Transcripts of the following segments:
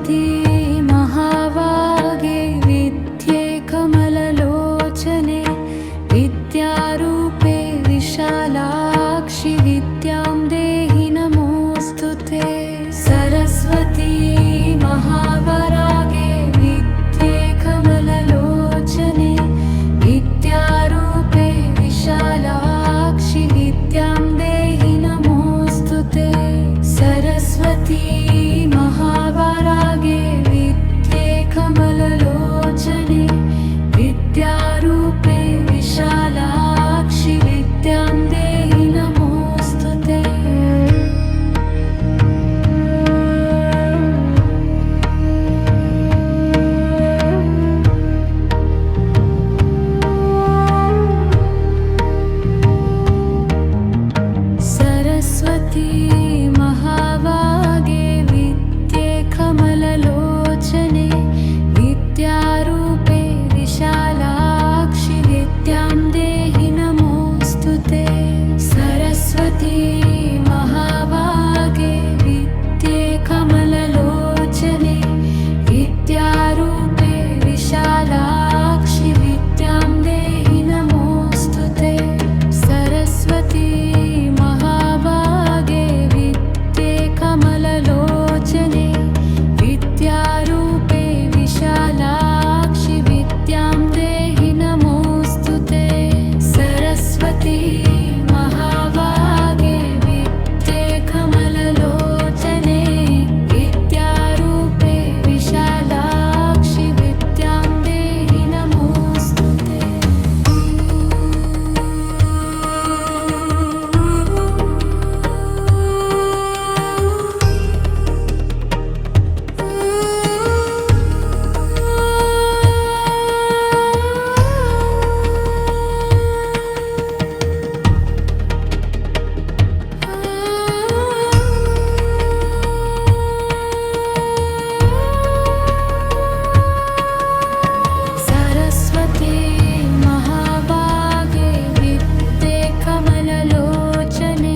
सरस्वती महावागे विद्ये कमललोचने विद्यारूपे विशालाक्षि विद्यां देहि नमोऽस्तु ते। सरस्वती महावरागे विद्ये कमललोचने विद्यारूपे विशालाक्षि विद्यां देहि नमोऽस्तु ते। सरस्वती महावरागे विद्ये कमललोचने विद्यारूपे विशालाक्षि विद्यां देहि नमोऽस्तु ते। सरस्वती महावागे विद्ये कमललोचने विद्यारूपे विशालाक्षि विद्यां देहि नमोऽस्तु ते। सरस्वती महावागे विद्ये कमललोचने विद्यारूपे विशालाक्षि विद्यां देहि नमोऽस्तु ते। सरस्वती महावागे विद्ये कमललोचने विद्यारूपे विशालाक्षि विद्यां देहि नमोऽस्तु ते। सरस्वती महावागे विद्ये कमललोचने विद्यारूपे विशालाक्षि विद्यां देहि नमोऽस्तु ते। सरस्वती महावागे विद्ये कमललोचने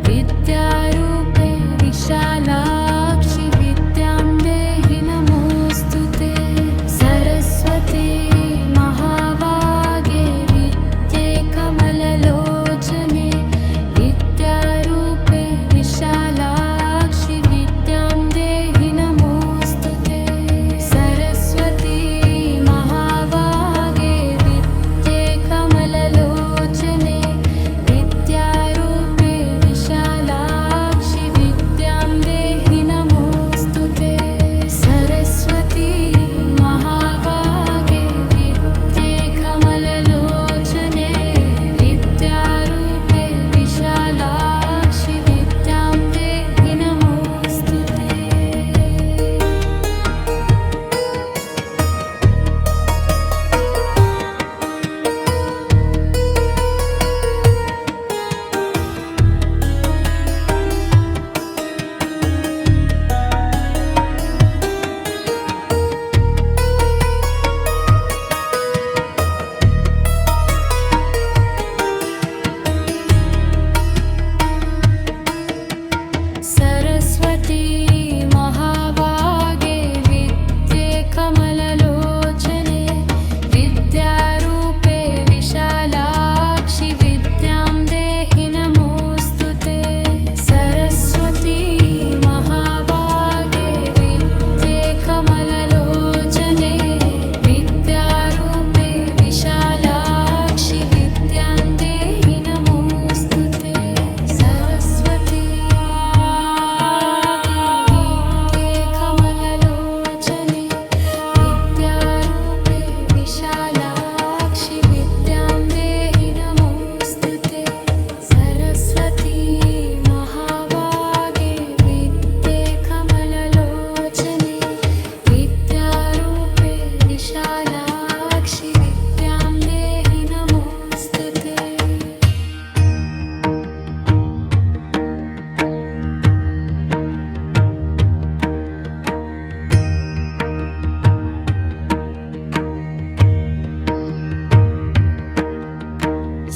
विद्यारूपे विशालाक्षि विद्यां देहि नमोऽस्तु ते। सरस्वती महावागे विद्ये कमललोचने विद्यारूपे विशालाक्षि विद्यां देहि नमोऽस्तु ते। सरस्वती महावागे विद्ये कमललोचने विद्यारूपे विशालाक्षि विद्यां देहि नमोऽस्तु ते। सरस्वती महावागे विद्ये कमललोचने विद्यारूपे विशालाक्षि विद्यां देहि नमोऽस्तु ते। सरस्वती महावागे विद्ये कमललोचने विद्यारूपे विशालाक्षि विद्यां देहि नमोऽस्तु ते। सरस्वती महावागे विद्ये कमललोचने विद्यारूपे विशालाक्षि विद्यां देहि नमोऽस्तु ते। सरस्वती विद्ये कमललोचने विद्यारूपे विशालाक्षि विद्यां देहि नमोऽस्तु ते। सरस्वती महावागे विद्ये कमललोचने विद्यारूपे विशालाक्षि विद्यां देहि नमोऽस्तु ते।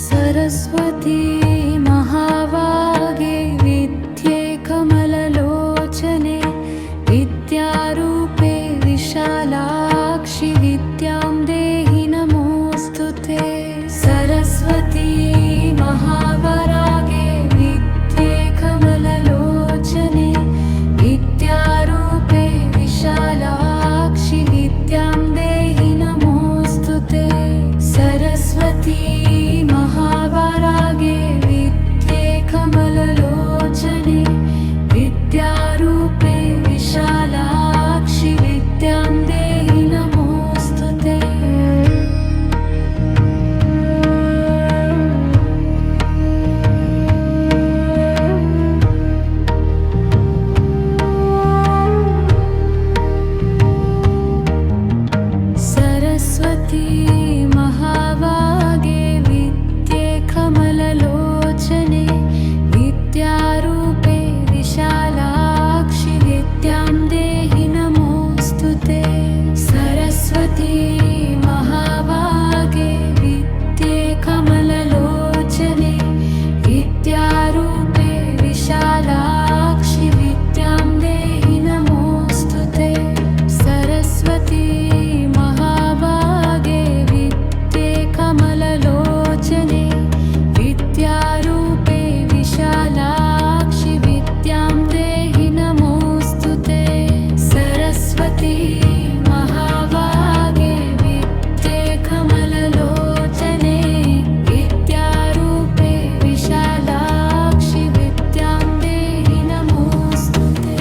सरस्वती महावागे विद्ये कमललोचने विद्यारूपे महाभागे विद्ये कमललोचने विद्यारूपे विशालाक्षि विद्यां देहि नमोऽस्तुते।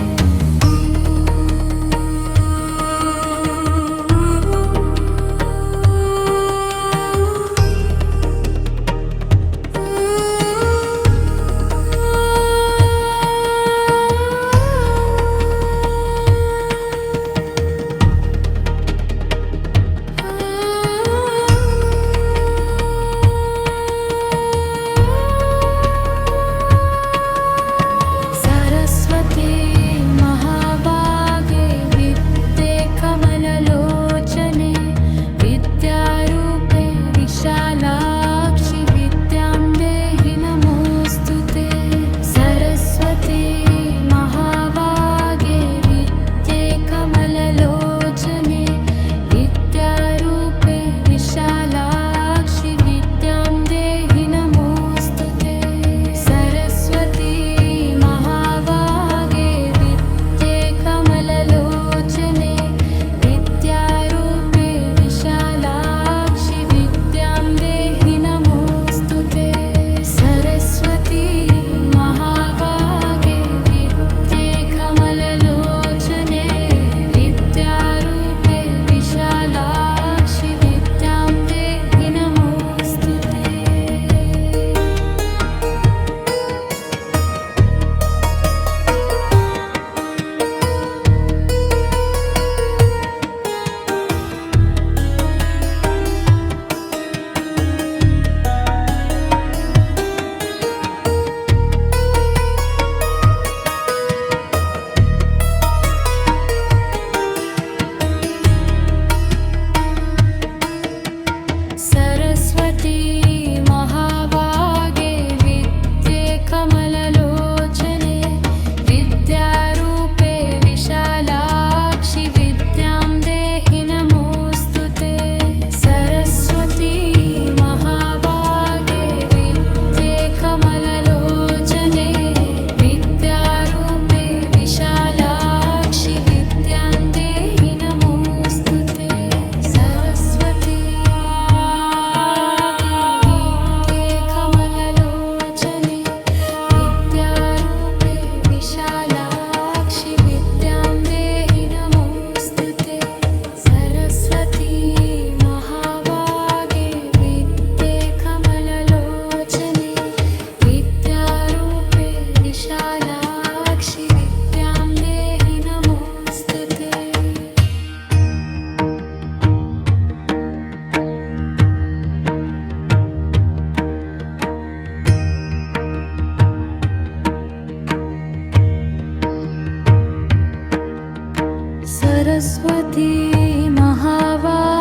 सरस्वती महाभागे विद्ये कमललोचने विद्यारूपे विशालाक्षि विद्यां देहि नमोऽस्तुते। सरस्वती महाभागे विद्ये कमललोचने विद्यारूपे विशालाक्षि विद्यां देहि नमोऽस्तुते। सरस्वती महाभागे विद्ये कमललोचने विद्यारूपे विशालाक्षि विद्यां देहि नमोऽस्तुते। सरस्वती महाभागे विद्ये कमललोचने विद्यारूपे विशालाक्षि विद्यां देहि नमोऽस्तुते। सरस्वती महाभागे विद्ये कमललोचने विद्यारूपे विशालाक्षि विद्यां देहि नमोऽस्तुते। सरस्वती महाभागे विद्ये कमललोचने विद्यारूपे विशालाक्षि विद्यां देहि नमोऽस्तुते। सरस्वती विद्ये कमललोचने विद्यारूपे विशालाक्षि विद्यां देहि नमोऽस्तुते। सरस्वती महाभागे विद्ये कमललोचने विद्यारूपे विशालाक्षि विद्यां देहि नमोऽस्तुते। सरस्वती महाभागे